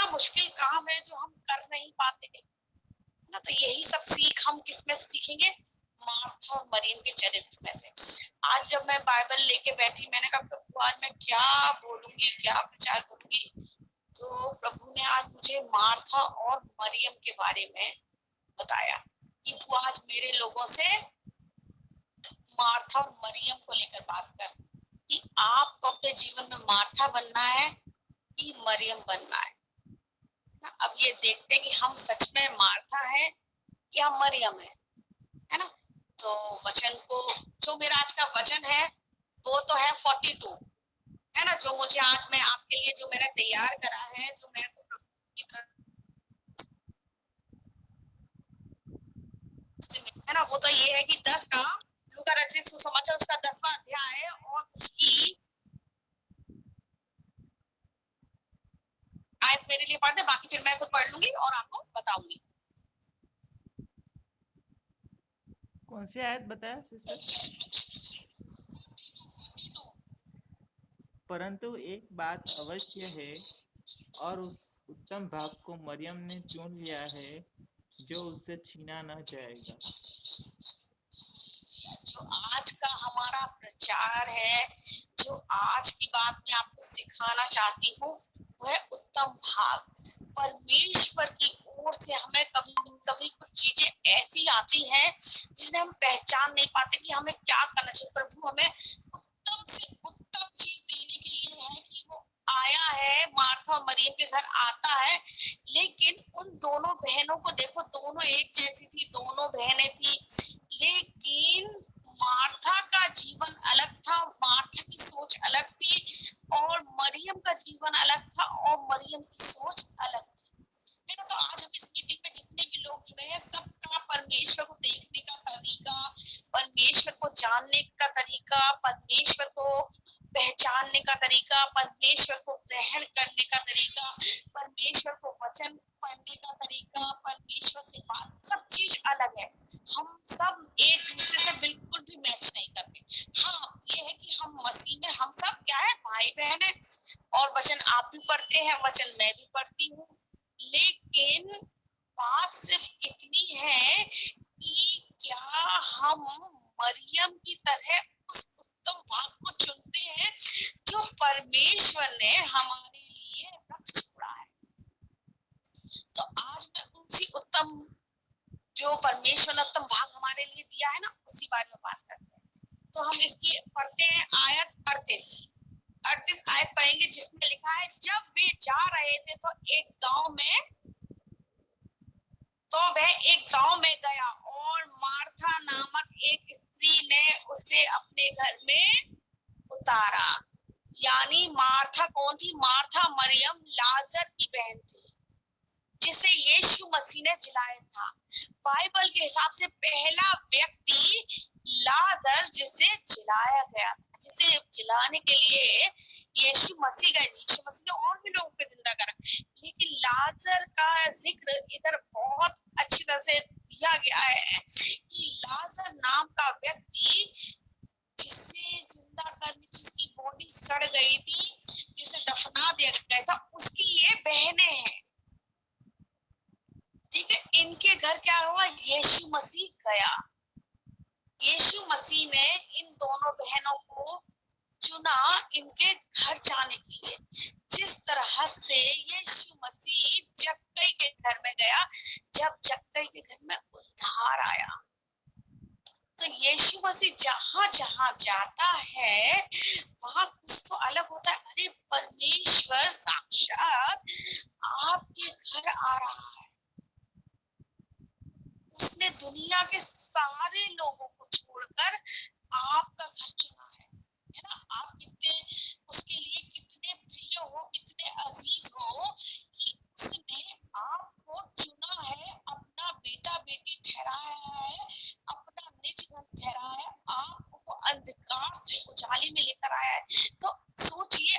कितना मुश्किल काम है जो हम कर नहीं पाते ना। तो यही सब सीख हम किस में सीखेंगे? मार्था और मरियम के चरित्र में से। आज जब मैं बाइबल लेके बैठी, मैंने कहा प्रभु आज मैं क्या बोलूंगी, क्या प्रचार करूंगी। तो प्रभु ने आज मुझे मार्था और मरियम के बारे में बताया कि तू आज मेरे लोगों से मार्था और मरियम को लेकर बात कर कि आपको अपने जीवन में मार्था बनना है कि मरियम बनना है। अब ये देखते हैं कि हम सच में मार्था है या मरियम है ना। तो वचन को, जो मेरा आज का वचन है वो तो है 42 है ना, जो मुझे आज मैं आपके लिए जो मैंने तैयार करा है, जो मैं है ना, वो तो ये है कि 10 का लूका रचित सुसमाचार उसका 10वां अध्याय है और उसकी आयत मेरे लिए पढ़ दे, बाकी फिर मैं खुद पढ़ लूंगी और आपको बताऊंगी। कौन सी आयत बताया सिस्टर? परंतु एक बात अवश्य है और उस उत्तम भाग को मरियम ने चुन लिया है जो उससे छीना न जाएगा। जो आज का हमारा प्रचार है, जो आज की बात मैं आपको सिखाना चाहती हूँ, वह उत्तम भाग। परमेश्वर की ओर से हमें कभी कुछ चीजें ऐसी आती हैं जिसे हम पहचान नहीं पाते कि हमें क्या करना चाहिए। प्रभु हमें उत्तम से उत्तम चीज देने के लिए है कि वो आया है, मार्था और मरियम के घर आता है। लेकिन उन दोनों बहनों को देखो, दोनों एक जैसी थी, दोनों बहनें थी, लेकिन मार्था का जीवन अलग था, मार्था की सोच अलग थी, और मरियम का जीवन अलग था और मरियम की सोच अलग थी। है ना। तो आज हम इस मीटिंग में जितने भी लोग जुड़े हैं, सबका परमेश्वर को देखने का तरीका, परमेश्वर को जानने का तरीका, परमेश्वर को पहचानने का तरीका, परमेश्वर को ग्रहण करने का तरीका, परमेश्वर को वचन पढ़ने का तरीका, परमेश्वर से बात, सब चीज अलग है। हम सब एक दूसरे से बिल्कुल भी मैच नहीं करते। हाँ, ये है कि हम मसीह में हम सब क्या है, भाई बहन है, और वचन आप भी पढ़ते हैं, वचन मैं भी पढ़ती हूँ। लेकिन बात सिर्फ इतनी है कि क्या हम मरियम की तरह उस उत्तम भाग को चुनते हैं जो परमेश्वर ने हमारे लिए रख छोड़ा है। तो आज मैं उसी उत्तम, जो परमेश्वर ने उत्तम भाग हमारे लिए दिया है ना, उसी बारे में बात करते हैं। तो हम इसकी पढ़ते हैं आयत 38 आयत पढ़ेंगे, जिसमें लिखा है, जब वे जा रहे थे तो वह एक गांव में गया और मार्था नामक एक स्त्री ने उसे अपने घर में उतारा। यानी मार्था कौन थी? मार्था मरियम लाजर की बहन थी, जिसे यीशु मसीह ने जिलाया था। बाइबल के हिसाब से पहला व्यक्ति लाजर जिसे जिलाया गया, जिसे जिलाने के लिए यीशु मसीह गए। यीशु मसीह ने और भी लोगों को जिंदा करा, लेकिन लाजर का जिक्र इधर बहुत अच्छी तरह से दिया गया है कि लाजर नाम का व्यक्ति, जिसे जिंदा करने, जिसकी बॉडी सड़ गई थी, जिसे दफना दिया गया था, उसकी ये बहनें हैं। ठीक है, इनके घर क्या हुआ? यीशु मसीह गया। यीशु मसीह ने इन दोनों बहनों को चुना इनके घर जाने के लिए। जिस तरह से यीशु मसीह जक्कई के घर में गया, जब जक्कई के घर में उद्धार आया, तो यीशु मसीह जहां जहां जाता है वहां कुछ तो अलग होता है। अरे परमेश्वर साक्षात आपके घर आ रहा है। उसने दुनिया के सारे लोगों को छोड़कर आपका घर चुना है ना। आप कितने उसके लिए कितने प्रिय हो, कितने अजीज हो कि उसने आपको चुना है, अपना बेटा बेटी ठहराया है, अपना निज धन ठहराया है, आपको अंधकार से उजाले में लेकर आया है। तो सोचिए,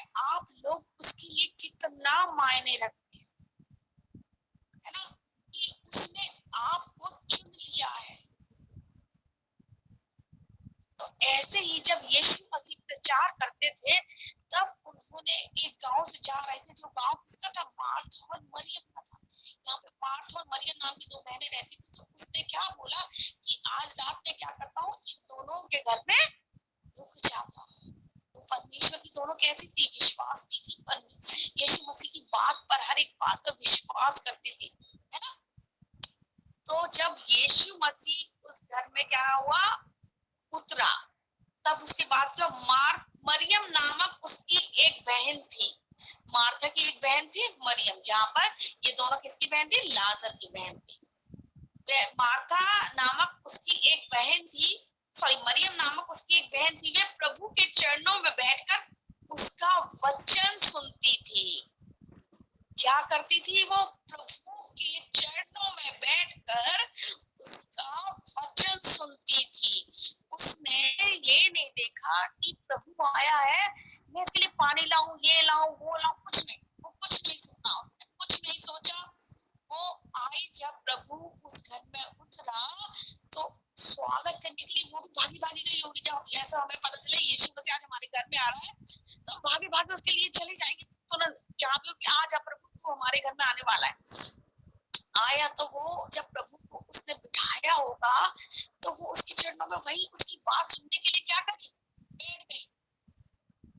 पर ये दोनों किसकी बहन थी? लाजर की बहन थी। मार्था नामक उसकी एक बहन थी, सॉरी मरियम नामक उसकी एक बहन थी। वे प्रभु के चरणों में बैठकर उसका वचन सुनती थी। क्या करती थी वो? प्रभु के चरणों में बैठकर उसका वचन सुनती थी। उसने ये नहीं देखा कि प्रभु आया है, मैं इसके लिए पानी लाऊं, ये लाऊं, वो लाऊं, कुछ नहीं। वो कुछ नहीं सुना, उसने कुछ नहीं सोचा। वो आई, जब प्रभु उस घर में उतरा तो स्वागत करने के लिए वो भी भागी भागी गई होगी। जब ऐसा हमें पता चले यीशु मसीह आज हमारे घर में आ रहा है तो हम भागी भागी उसके लिए चले जाएंगे तुरंत, चाहते हो कि आज प्रभु तो हमारे घर में आने वाला है। आया तो वो जब प्रभु को उसने बिठाया होगा तो वो उसके चरणों में वही उसकी बात सुनने के लिए क्या करी? बैठ गई।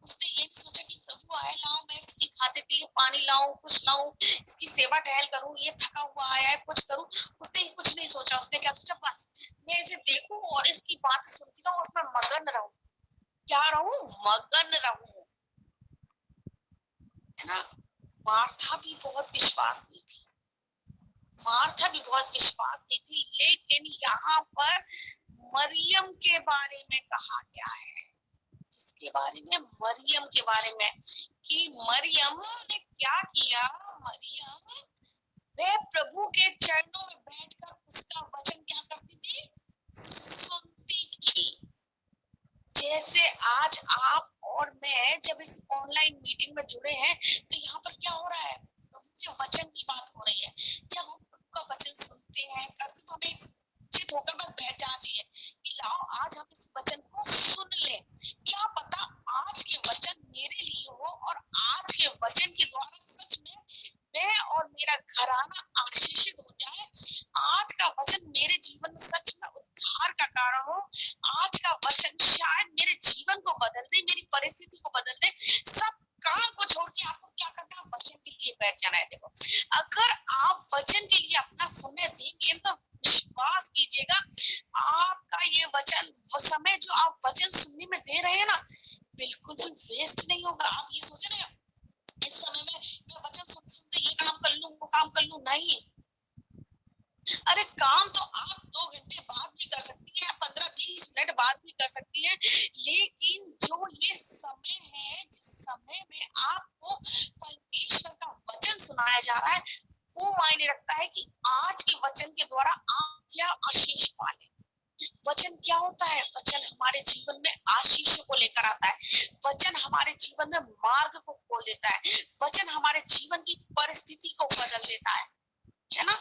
उसने ये नहीं सोचा कि प्रभु आए, लाओ मैं इसकी खाते के लिए पानी लाऊं, कुछ लाऊं, इसकी सेवा टहल करूं, ये थका हुआ आया है कुछ करूं। उसने कुछ नहीं सोचा। उसने क्या सोचा? बस मैं इसे देखूं और इसकी बात सुनती रहूं, उसमें मगन रहूं। क्या रहूं? मगन रहूं, है ना। मार्था भी बहुत विश्वासनी थी, मार्था भी बहुत विश्वासनी थी, लेकिन यहाँ पर मरियम के बारे में कहा गया है। किसके बारे में? मरियम के बारे में, कि मरियम ने क्या किया? मरियम वह प्रभु के चरणों में बैठकर उसका वचन क्या करती थी? सुनती थी। जैसे आज आप और मैं जब इस ऑनलाइन मीटिंग में जुड़े हैं तो यहाँ पर क्या हो रहा है? प्रभु के वचन की बात हो रही है। जब हम प्रभु का वचन सुनते हैं, करते तो हमें चित होकर बस बैठ जाना चाहिए कि लाओ आज हम इस वचन को सुन ले। क्या पता आज के वचन मेरे लिए हो और आज के वचन के द्वारा सच में मैं और मेरा घराना आशीषित हो जाए। आज का वचन मेरे जीवन में सच में उद्धार का कारण हो। आज का वचन शायद मेरे जीवन को बदल दे, मेरी परिस्थिति को बदल दे। सब काम को छोड़ के आपको क्या करना है? वचन के लिए बैठ जाना है। देखो, अगर आप वचन के लिए अपना समय देंगे तो विश्वास कीजिएगा आपका ये वचन, वो समय जो आप वचन सुनने में दे रहे हैं ना, बिल्कुल भी वेस्ट नहीं होगा। आप ये सोचे ना इस समय में मैं वचन सुनते सुनते ये काम कर लूं, वो काम कर लूं, नहीं। अरे काम तो आप 2 घंटे बाद भी कर सकती है, 15-20 मिनट बाद भी कर सकती है, लेकिन जो ये समय है जिस समय में आपको परमेश्वर का वचन सुनाया जा रहा है, वो मायने रखता है कि आज के वचन के द्वारा आप क्या आशीष पाले। वचन क्या होता है? वचन हमारे जीवन में आशीष को लेकर आता है। वचन हमारे जीवन में मार्ग को खोल देता है। वचन हमारे जीवन की परिस्थिति को बदल देता है ना।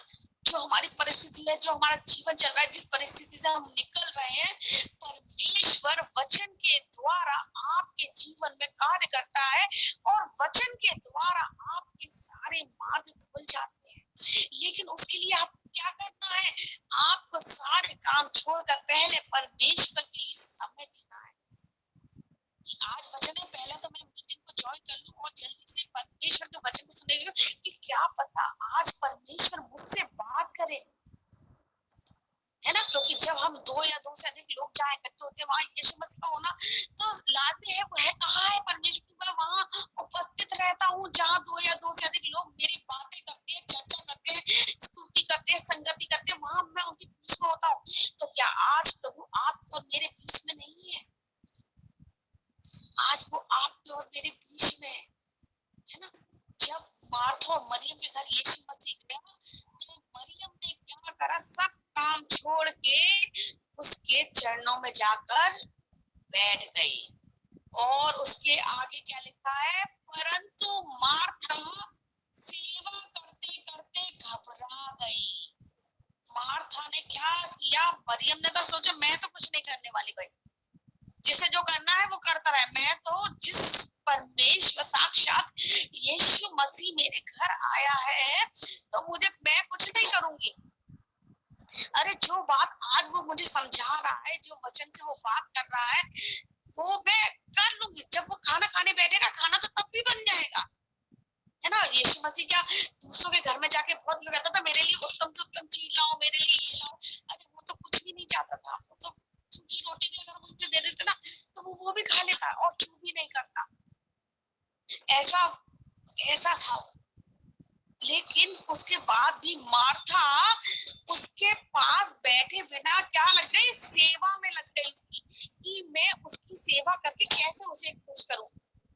जो हमारी परिस्थिति है, जो हमारा जीवन चल रहा है, जिस परिस्थिति से हम निकल रहे हैं, परमेश्वर वचन के द्वारा आपके जीवन में कार्य करता है और वचन के द्वारा आपके सारे मार्ग खुल जाते हैं। लेकिन उसके लिए आपको क्या करना है? आपको सारे काम छोड़कर पहले परमेश्वर के लिए समय देना है। कि आज वचन है, पहले तो मैं मीटिंग को ज्वाइन कर लूं और जल्दी से परमेश्वर के वचन को सुनेंगे कि क्या पता आज परमेश्वर मुझसे बात करे, है ना। क्योंकि जब हम 2 या 2 से अधिक लोग जहाँ इकट्ठे होते हैं वहां यीशु मसीह का होना तो लाजमी है। वो है कहाँ है परमेश्वर? मैं वहां उपस्थित रहता हूँ जहाँ 2 या 2 से अधिक लोग मेरी बातें करते हैं, चर्चा करते हैं, स्तुति करते हैं, संगति करते हैं, वहां मैं उनके बीच में होता हूँ। तो क्या आज प्रभु आपको और मेरे बीच में नहीं है? आज वो आपके और मेरे बीच में है ना। जब मार्था और मरियम के घर यीशु मसीह गया तो मरियम ने क्या करा? सब काम छोड़ के उसके चरणों में जाकर बैठ गई। और उसके आगे क्या लिखा है? परंतु मार्था सेवा करते करते घबरा गई। मार्था ने क्या किया? मरियम ने तो सोचा मैं तो कुछ नहीं करने वाली, भाई जिसे जो करना है वो करता रहे, मैं तो जिस परमेश्वर साक्षात यीशु मसीह मेरे घर आया है तो मैं कुछ नहीं करूंगी। अरे जो बात आज वो मुझे समझा रहा है, जो वचन से वो बात कर रहा है, वो मैं कर लूंगी। जब वो खाना खाने बैठेगा, खाना तो तब भी बन जाएगा, है ना। यीशु मसीह क्या दूसरों के घर में जाके बहुत लोग कहता था मेरे लिए उत्तम से उत्तम चीज लाओ, मेरे लिए ये लाओ। अरे वो तो कुछ भी नहीं चाहता था। वो तो सूखी रोटी भी अगर मुझे दे देते ना तो वो भी खा लेता और चू भी नहीं करता। ऐसा था। लेकिन अभी मार्था उसके पास बैठे बिना क्या लग गई, सेवा में लग गई थी कि मैं उसकी सेवा करके कैसे उसे खुश करूं,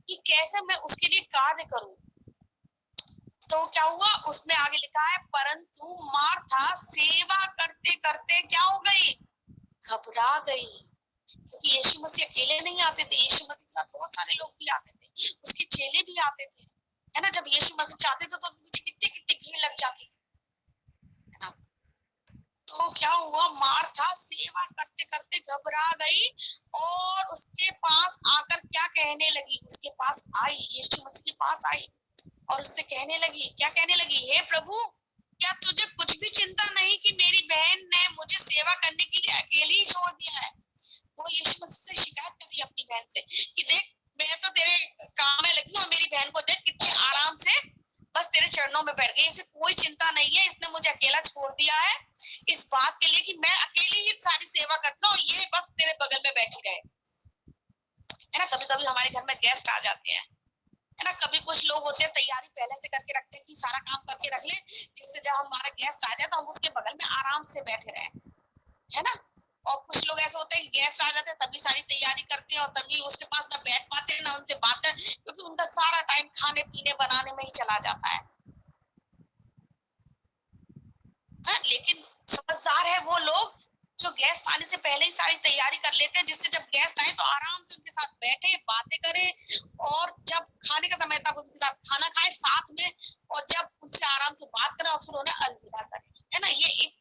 कि कैसे मैं उसके लिए कार्य करूं। तो क्या हुआ, उसमें आगे लिखा है परंतु मार्था सेवा करते करते क्या हो गई, घबरा गई। क्योंकि यीशु मसीह अकेले नहीं आते थे, यीशु मसीह के साथ बहुत सारे लोग भी आते थे, उसके चेले भी आते थे, है ना। जब यीशु मसीह चाहते थे तो कितनी कितनी भीड़ लग जाती थी, है ना। तो क्या हुआ, मार्था सेवा करते करते घबरा गई और उसके पास आकर क्या कहने लगी, उसके पास आई, यीशु मसीह के पास आई और उससे कहने लगी, क्या कहने लगी, हे प्रभु क्या तुझे कुछ भी चिंता नहीं कि मेरी बहन ने मुझे सेवा करने के लिए अकेले ही छोड़ दिया है। वो यीशु मसीह से शिकायत कर रही है अपनी बहन से कि देख मैं तो तेरे काम में लगी हूँ, मेरी बहन को देख कितने आराम से बस तेरे चरणों में बैठ गई, इसे कोई चिंता नहीं है, इसने मुझे अकेला छोड़ दिया है इस बात के लिए कि मैं अकेली ही सारी सेवा करती हूँ, ये बस तेरे बगल में बैठी रहे, है ना। कभी कभी हमारे घर में गेस्ट आ जाते हैं, है ना। कभी कुछ लोग होते हैं तैयारी पहले से करके रखते हैं कि सारा काम करके रख ले, जिससे जब हमारा गेस्ट आ जाए तो हम उसके बगल में आराम से बैठे रहे, है ना। और कुछ लोग ऐसे होते हैं कि गेस्ट आ जाते हैं तभी सारी तैयारी करते हैं और तभी उसके पास ना बैठ पाते हैं ना उनसे बात है, क्योंकि उनका सारा टाइम खाने पीने बनाने में ही चला जाता है। लेकिन समझदार है वो लोग जो गेस्ट आने से पहले ही सारी तैयारी कर लेते हैं, जिससे जब गेस्ट आए तो आराम से उनके साथ बैठे बातें करें और जब खाने का समय तब उनके साथ खाना खाए साथ में, और जब उनसे आराम से बात करें और फिर उन्हें अलविदा करें, है ना। ये एक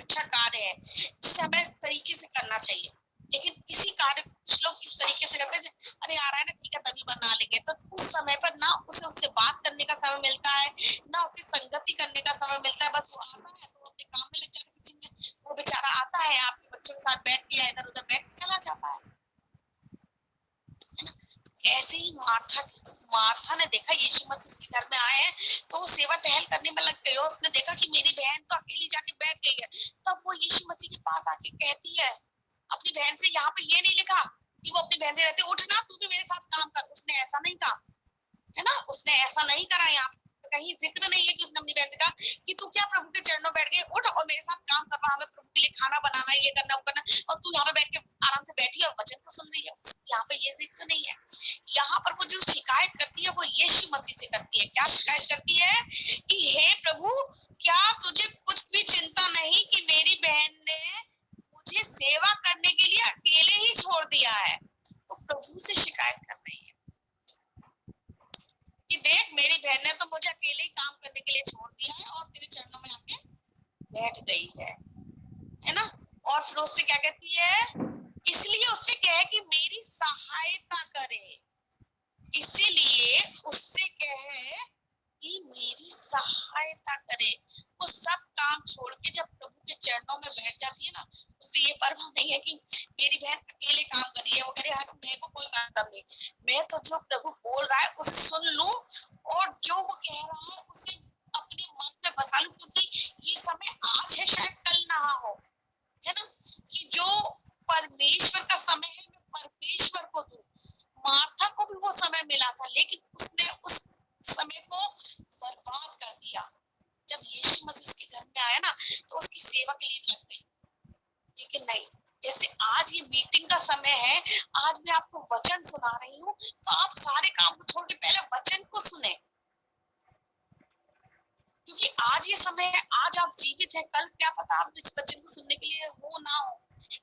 अच्छा कार्य है जिसे हमें तरीके से करना चाहिए। लेकिन इसी कार्य कुछ लोग इस तरीके से करते हैं, अरे आ रहा है ना ठीक है तभी बना लेंगे, तो उस समय पर ना उसे उससे बात करने का समय मिलता है ना उसे संगति करने का समय मिलता है। बस वो आता है तो अपने काम में लग जाता है, किचन में वो बेचारा आता है आपके बच्चों के साथ बैठ के या इधर उधर बैठ के चला जाता है ना। ऐसे ही मार्था थी, मार्था ने देखा यीशु मसीह के घर में आए हैं तो वो सेवा टहल करने में लग गई, उसने देखा कि मेरी बहन तो अकेली जाके बैठ गई है। तब वो यीशु मसीह के पास आके कहती है अपनी बहन से, यहाँ पे ये नहीं लिखा कि वो अपनी बहन से रहती उठ ना तू भी मेरे साथ काम कर, उसने ऐसा नहीं कहा, है ना। उसने ऐसा नहीं करा, यहाँ कहीं जिक्र नहीं है कि उसने अपनी बहन से कहा कि तू क्या प्रभु के चरणों बैठ गई, उठ और मेरे साथ काम करवा, हमें प्रभु के लिए खाना बनाना, ये करना वो करना, और तू यहाँ पे बैठ के आराम से बैठी और वचन को सुन रही है। यहाँ पे ये जिक्र नहीं है। यहाँ पर वो जो शिकायत करती है वो यीशु मसीह से करती है। क्या शिकायत करती है कि हे प्रभु क्या तुझे कुछ भी चिंता नहीं कि मेरी बहन ने मुझे सेवा करने के लिए अकेले ही छोड़ दिया है। तो प्रभु से शिकायत कर रही है कि देख मेरी बहन ने तो मुझे अकेले ही काम करने के लिए छोड़ दिया है और तेरे चरणों में आके बैठ गई है ना। और फिर उससे क्या कहती है, इसलिए उससे कहे कि मेरी सहायता करे, इसीलिए उससे कहे कि मेरी सहायता करे। वो सब काम छोड़ के जब प्रभु के चरणों में बैठ जाती है ना, उसे ये परवाह नहीं है कि मेरी बहन अकेले काम कर रही है, वो कह रही है मेरे को कोई मतलब नहीं, मैं तो जो प्रभु बोल रहा है उसे सुन लूं और जो वो कह रहा है उसे अपने मन में बसा लूं, क्योंकि ये समय आज है शायद कल ना हो, है ना। कि जो परमेश्वर का समय है मैं परमेश्वर को दूं। मार्था को भी वो समय मिला था लेकिन उसने उस समय को बर्बाद कर दिया। जब यीशु मसीह उसके घर में आया ना तो उसकी सेवा के लिए लग गई, लेकिन नहीं। जैसे आज ये मीटिंग का समय है, आज मैं आपको वचन सुना रही हूँ, तो आप सारे काम को छोड़ के पहले वचन को सुने, क्योंकि आज ये समय है, आज आप जीवित हैं, कल क्या पता आप इस वचन को सुनने के लिए हो ना हो।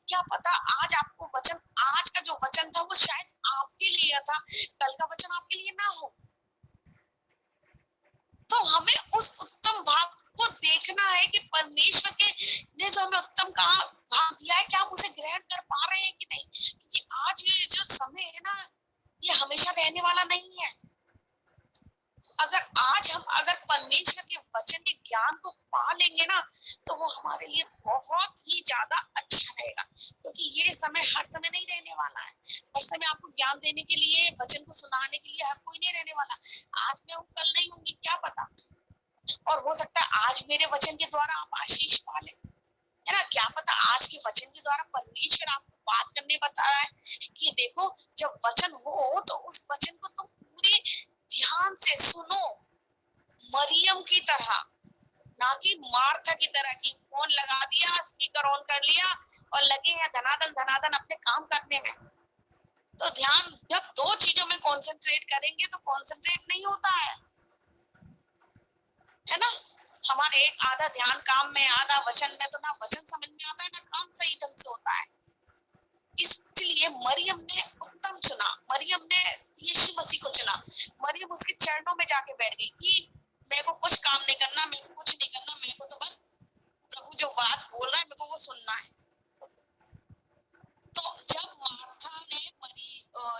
क्या पता आज आपको वचन, आज का जो वचन था वो शायद आपके लिए था, कल का वचन आपके लिए ना हो। तो हमें उस उत्तम भाग को देखना है कि परमेश्वर के ने जो हमें उत्तम कहा भाग दिया है, क्या हम उसे ग्रहण कर पा रहे हैं कि नहीं। क्योंकि आज ये जो समय है ना ये हमेशा रहने वाला नहीं है। अगर परमेश्वर के वचन के ज्ञान को पा लेंगे ना तो वो हमारे लिए बहुत ही ज्यादा अच्छा रहेगा, क्योंकि ये समय हर समय नहीं रहने वाला है। हर समय आपको ज्ञान देने के लिए, वचन को सुनाने के लिए हर कोई नहीं रहने वाला। आज मैं हूँ कल नहीं होंगी, क्या पता। और हो सकता है आज मेरे वचन के द्वारा आप आशीष पा लें, है ना। क्या पता आज के वचन के द्वारा परमेश्वर आपको बात करने बता रहा है कि देखो जब वचन हो तो उस वचन को तुम पूरे ध्यान से सुनो, मरियम की तरह, ना कि मार्था की तरह की फोन लगा दिया, स्पीकर ऑन कर लिया और लगे हैं धनाधन अपने काम करने में। तो ध्यान जब दो चीजों में कंसंट्रेट करेंगे तो कंसंट्रेट नहीं होता है ना। हमारे एक आधा ध्यान काम में, आधा वचन में, तो ना वचन समझ में आता है ना काम सही ढंग से होता है। इसलिए मरियम ने उत्तम चुना, मरियम ने यीशु मसीह को चुना। मरियम उसके चरणों में जाके बैठ गई कि मेरे को कुछ काम नहीं करना, मेरे को कुछ नहीं करना, मेरे को तो बस प्रभु जो बात बोल रहा है मेरे को वो सुनना है। तो जब मार्था ने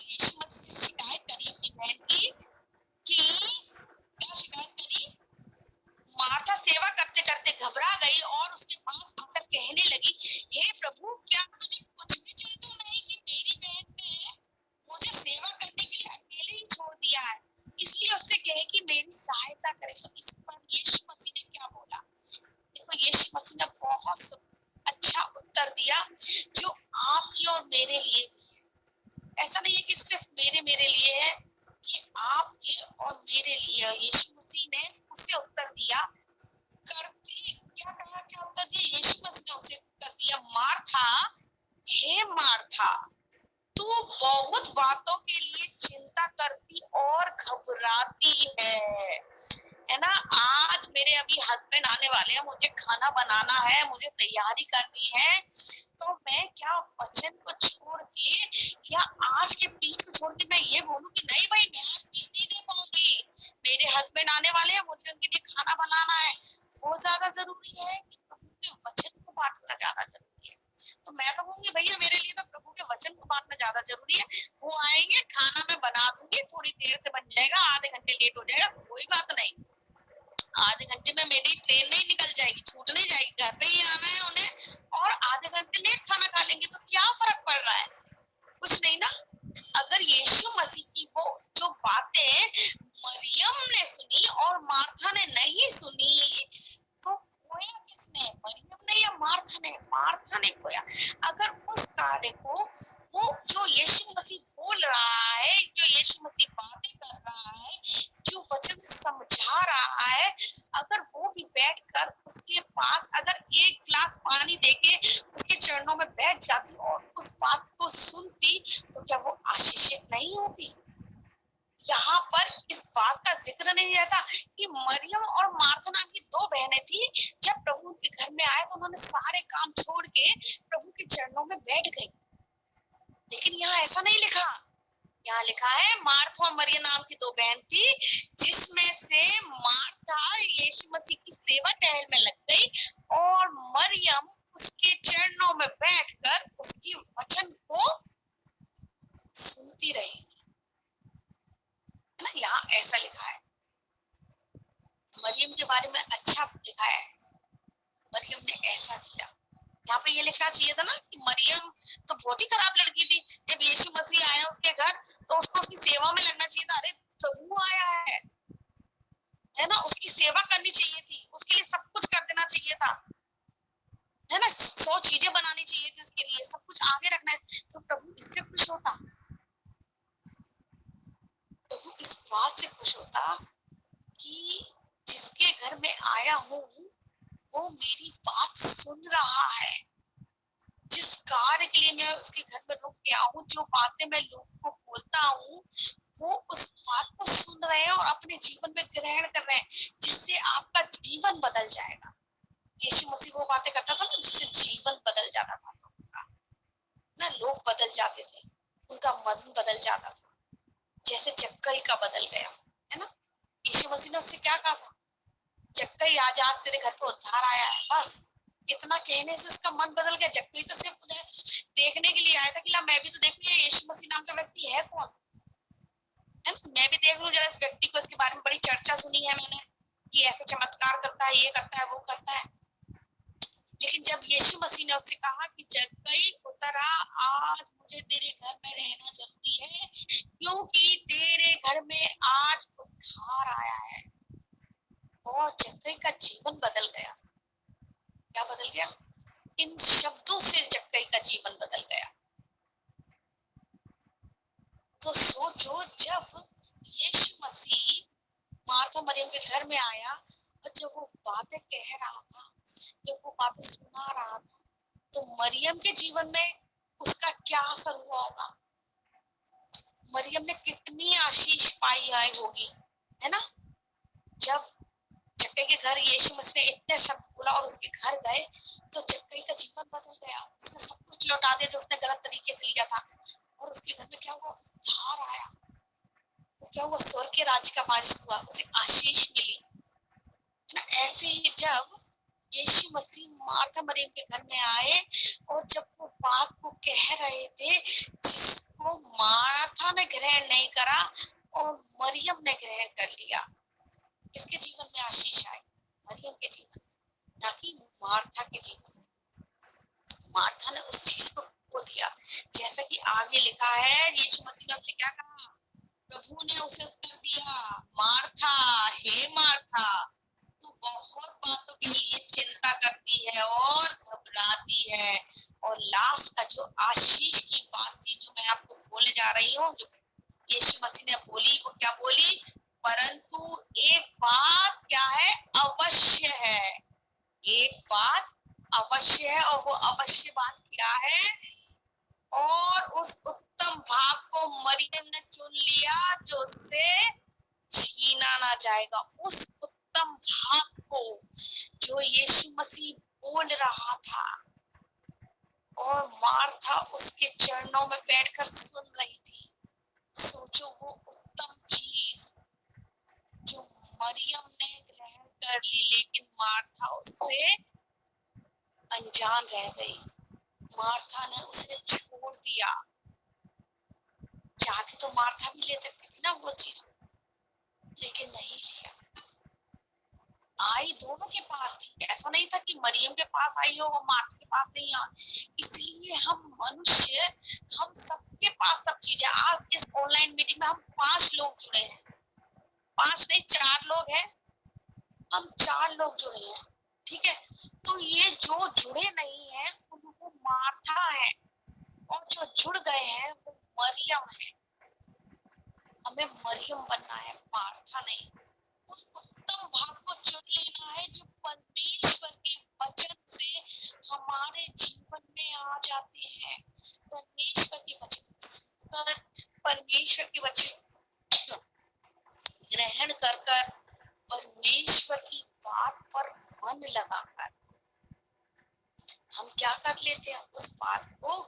यीशु मसीह से शिकायत करी अपनी बहन की, कि क्या शिकायत करी, मार्था सेवा करते करते घबरा गई और उसके पास आकर कहने लगी, हे प्रभु, क्या तुझे कुछ भी चिंता नहीं कि मेरी बहन ने मुझे सेवा करने के लिए अकेले ही छोड़ दिया है, इसलिए उससे कहे कि मेरी सहायता करे। तो इस पर यीशु मसीह ने क्या बोला? देखो, यीशु मसीह ने बहुत अच्छा उत्तर दिया जो आपकी और मेरे लिए, ऐसा नहीं है कि सिर्फ मेरे लिए है, ये आपके और मेरे लिए। यीशु मसीह ने उसे उत्तर दिया, करती क्या कहा, क्या उत्तर दिया यीशु मसीह ने उसे उत्तर दिया, मार्था, हे मार्था, तू बहुत बातों के लिए चिंता करती और घबराती है ना। आज मेरे अभी हस्बैंड आने वाले हैं, मुझे खाना बनाना है, मुझे तैयारी करनी है, तो मैं क्या वचन को छोड़ के या आज के पीस को छोड़ के मैं ये बोलूं कि नहीं भाई मैं आज पीस नहीं दे पाऊंगी, मेरे हस्बैंड आने वाले हैं, मुझे उनके लिए खाना बनाना है, वो ज्यादा जरूरी है कि प्रभु के वचन को बांटना ज्यादा जरूरी है। तो मैं तो कहूंगी भैया मेरे लिए तो प्रभु के वचन को बांटना ज्यादा जरूरी है। वो आएंगे, खाना मैं बना दूंगी, थोड़ी देर से बन जाएगा, आधे घंटे लेट हो जाएगा, कोई बात नहीं, आधे घंटे में मेरी ट्रेन नहीं निकल जाएगी, छूट नहीं जाएगी, घर पे ही आना है उन्हें, और आधे घंटे लेट खाना खा लेंगे तो क्या फर्क पड़ रहा है? कुछ नहीं ना। अगर यीशु मसीह की वो जो बातें मरियम ने सुनी और मार्था ने नहीं सुनी, तो खोया किसने? मरियम ने या मार्था ने? मार्था ने खोया। अगर उस कार्य को वो जो यीशु मसीह बोल रहा है, जो यीशु मसीह बातें कर रहा है, जो वचन समझा रहा है, अगर वो भी बैठकर उसके पास अगर एक गिलास पानी देके उसके चरणों में बैठ जाती और उस बात को सुनती, तो क्या वो आशीषित नहीं होती? यहाँ पर इस बात का जिक्र नहीं रहता कि मरियम और मार्था नाम की दो बहनें थी, जब प्रभु के घर में आए तो उन्होंने सारे काम छोड़ के प्रभु के चरणों में बैठ गई। लेकिन यहाँ ऐसा नहीं लिखा, यहाँ लिखा है मार्था और मरियम नाम की दो बहन थी, जिसमें से मार्था यीशु मसीह की सेवा टहल में लग गई और मरियम उसके चरणों में बैठकर उसकी वचन को सुनती रही। ना, यहाँ ऐसा लिखा है। मरियम के बारे में अच्छा लिखा है, मरियम ने ऐसा किया। यहाँ पे ये लिखना चाहिए था ना कि मरियम तो बहुत ही खराब लड़की थी, जब यीशु मसीह आया उसके घर तो उसको उसकी सेवा में लगना चाहिए था। अरे प्रभु आया है ना, उसकी सेवा करनी चाहिए थी, उसके लिए सब कुछ कर देना चाहिए था, है ना, 100 चीजें बनानी चाहिए थी उसके लिए, सब कुछ आगे रखना है, तो प्रभु इससे खुश होता, प्रभु इस बात से खुश होता कि जिसके घर में आया हूँ वो मेरी बात सुन रहा है, जिस कार्य के लिए मैं उसके घर में रुक गया हूँ, जो बातें मैं लोगों को बोलता हूँ, वो उस बात को सुन रहे हैं और अपने जीवन में ग्रहण कर रहे हैं, जिससे आपका जीवन बदल जाएगा। यीशु मसीह वो बातें करता था ना, जिससे जीवन बदल जाता था ना, लोग बदल जाते थे, उनका मन बदल जाता था, जैसे जक्कई का बदल गया, है ना। यीशु मसीह ने उससे क्या कहा था? जक्कई आज तेरे घर पे उद्धार आया है, बस इतना कहने से उसका मन बदल गया। जक्कई तो सिर्फ देखने के लिए आया था कि ला मैं भी तो देखूं ये यीशु मसीह नाम का व्यक्ति है कौन, है ना, मैं भी देख लूं जरा इस व्यक्ति को, इसके बारे में बड़ी चर्चा सुनी है मैंने कि ऐसे चमत्कार करता है, ये करता है, वो करता है। लेकिन जब यीशु मसीह ने उससे कहा कि जक्कई उतरा, आज मुझे तेरे घर में रहना जरूरी है, क्योंकि तेरे घर में आज उद्धार आया है, और जक्कई का जीवन बदल गया। क्या बदल गया? इन शब्दों से जक्कई का जीवन बदल गया। तो सोचो, जब यीशु मसीह मार्था मरियम के घर में आया, और जब वो बातें कह रहा था, जब वो बातें सुना रहा था, तो मरियम के जीवन में उसका क्या असर हुआ होगा? मरियम ने कितनी आशीष पाई आई होगी, है ना? जब जक्कई के घर यीशु मसीह ने इतने शब्द बोला और उसके घर गए, तो जक्कई का जीवन बदल गया। उसने सब कुछ लौटा दिया जो उसने गलत तरीके से लिया था, और उसके घर में क्या हुआ? उद्धार आया। वो क्या हुआ? स्वर्ग के राज्य का वारिस हुआ, उसे आशीष मिली, है ना? ऐसे ही जब यीशु मसीह मार्था मरियम के घर में आए और जब वो बात को कह रहे थे जिसको मार्था ने ग्रहण नहीं करा और मरियम ने ग्रहण कर लिया, किसके जीवन में आशीष आई? मरियम के जीवन, ना कि मार्था के जीवन। मार्था ने उस चीज को खो दिया। जैसा कि आगे लिखा है, यीशु मसीह ने उससे क्या कहा? प्रभु ने उसे उत्तर दिया, मार्था, हे मार्था, तू बहुत बातों के लिए चिंता करती है और घबराती है। और लास्ट का जो आशीष की बात थी, जो मैं आपको बोलने जा रही हूँ, जो यीशु मसीह ने बोली, वो क्या बोली? परंतु एक बात क्या है? अवश्य है। एक बात अवश्य है, और वो अवश्य बात क्या है? और उस उत्तम भाग को मरियम ने चुन लिया जो उससे छीना ना जाएगा। उस उत्तम भाग को जो यीशु मसीह बोल रहा था, और मार्था उसके चरणों में बैठकर सुन रही थी। सोचो, वो उत्तम चीज जो मरियम ने ग्रहण कर ली, लेकिन मार्था उससे अनजान रह गई। मार्था ने उसे छोड़ दिया। चाहती तो मार्था भी ले सकती थी ना वो चीज, लेकिन नहीं लिया। आई दोनों के पास थी, ऐसा नहीं था कि मरियम के पास आई हो और मार्था के पास नहीं आई। इसलिए हम मनुष्य, हम सबके पास सब चीजें। आज इस ऑनलाइन मीटिंग में हम 5 लोग जुड़े हैं, 5 नहीं 4 लोग हैं, हम 4 लोग जुड़े हैं, ठीक है? तो ये जो जुड़े नहीं है वो मार्था है, और जो जुड़ गए हैं वो मरियम है। हमें मरियम बनना है, मार्था नहीं। उस उत्तम भाग को चुन लेना है जो परमेश्वर के वचन से हमारे जीवन में आ जाते हैं। परमेश्वर के वचन सुनकर, परमेश्वर के वचन ग्रहण कर कर, परमेश्वर की बात पर मन लगाकर हम क्या कर लेते हैं? उस बात को,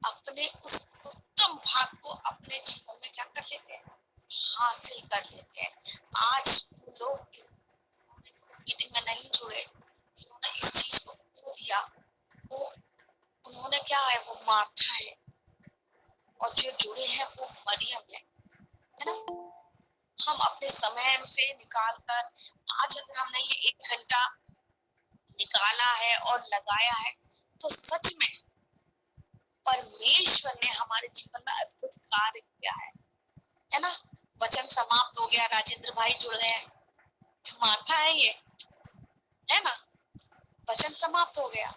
अपने उस उत्तम भाग को अपने जीवन में क्या कर लेते हैं? हासिल कर लेते हैं। आज लोग इस मीटिंग में नहीं जुड़े, उन्होंने इस चीज को खो दिया। वो उन्होंने क्या है? वो मार्था है, और जो जुड़े हैं वो मरियम है ना? हम अपने समय से निकाल कर, आज अगर हमने ये 1 घंटा निकाला है और लगाया है, तो सच में परमेश्वर ने हमारे जीवन में अद्भुत कार्य किया है ना? वचन समाप्त हो गया, राजेंद्र भाई जुड़ गए हैं, मार्था है ये, है ना? वचन समाप्त हो गया।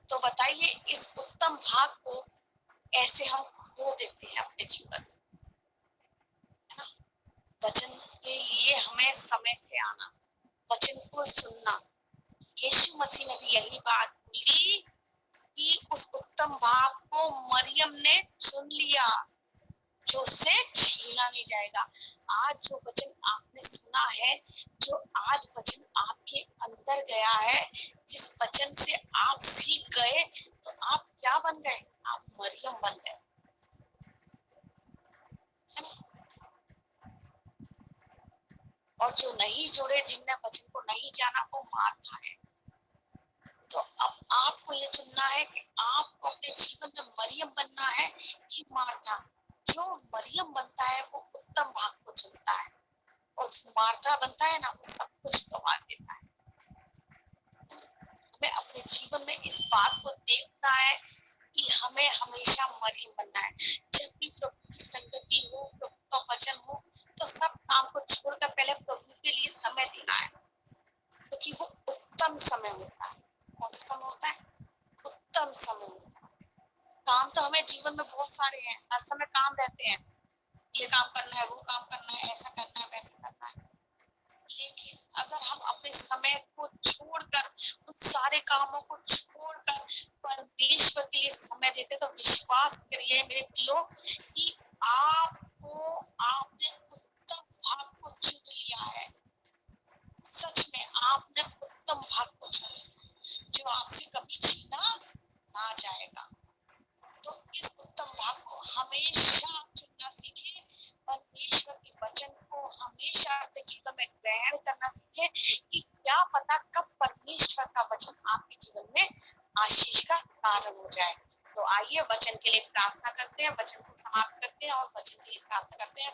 तो बताइए, इस उत्तम भाग को ऐसे हम खो देते हैं अपने जीवन में, है ना? वचन के लिए हमें समय से आना, वचन को सुनना। यीशु मसीह ने भी यही बात बोली कि उस उत्तम भाग को मरियम ने चुन लिया जो उससे छीना नहीं जाएगा। आज जो वचन आपने सुना है, जो आज वचन आपके अंदर गया है, जिस वचन से आप सीख गए, तो आप क्या बन गए? आप मरियम बन गए, है ना? और जो नहीं जुड़े, जिनने वचन को नहीं जाना, वो मार्था है। तो अब आपको ये चुनना है कि आपको अपने जीवन में मरियम बनना है कि मार्था। जो मरियम बनता है वो उत्तम भाग को चुनता है, और मार्था बनता है ना, वो सब कुछ गवा देता है। हमें अपने जीवन में इस बात को देखना है कि हमें हमेशा मरियम बनना है। जब भी प्रभु की संगति हो, प्रभु का वचन हो, तो सब काम को छोड़कर पहले प्रभु के लिए समय देना है, क्योंकि वो उत्तम समय होता है। कौन सा समय होता है? उत्तम समय होता है। काम तो हमें जीवन में बहुत सारे हैं, हर समय काम रहते हैं, ये काम करना है, वो काम करना है, ऐसा करना है, वैसा करना है, सारे कामों को छोड़कर परमेश्वर के लिए समय देते, तो विश्वास करिए मेरे प्रियो कि आपने उत्तम भाग को चुन लिया है। सच में आपने उत्तम भाग को चुना जो आपसे कभी छीना ना जाएगा। तो इस उत्तम भाग को हमेशा चुनना सीखे, परमेश्वर के वचन को हमेशा अपने जीवन में ग्रहण करना सीखे कि क्या पता कब परमेश्वर का वचन आपके जीवन में आशीष का कारण हो जाए। तो आइए वचन के लिए प्रार्थना करते हैं, वचन को समाप्त करते हैं और वचन के लिए प्रार्थना करते हैं।